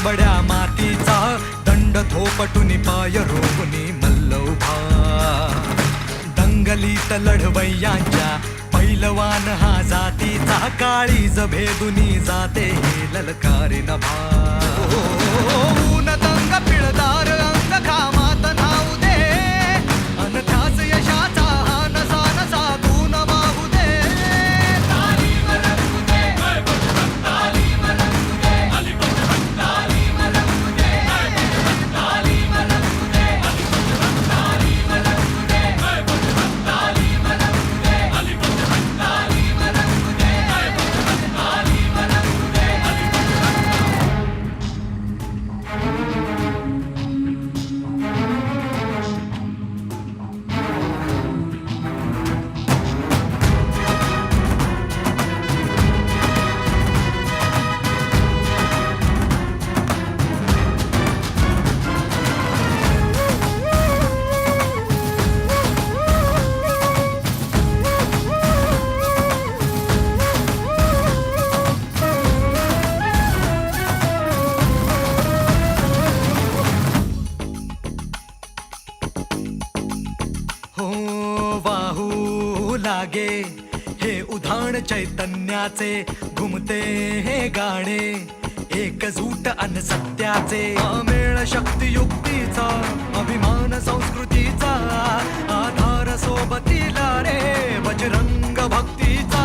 बड्या मातीचा दंड थोपटुनी पाय रोवुनी मल्ल उभा. दंगलीत लढवय्यांच्या पैलवान हा जातीचा काळीज भेदुनी जाते हे ललकारी नभा. ऊन दंग पिळदार अंग घामात नाऊ दे अन त्याच यशाचा हा नसा नसा गुण वाहू दे. हो वाहू लागे हे उधाण चैतन्याचे घुमते हे गाणे एकजूट अन सत्याचे. अमेळ शक्तियुक्तीचा अभिमान संस्कृतीचा आधार सोबतीला रे बजरंग भक्तीचा.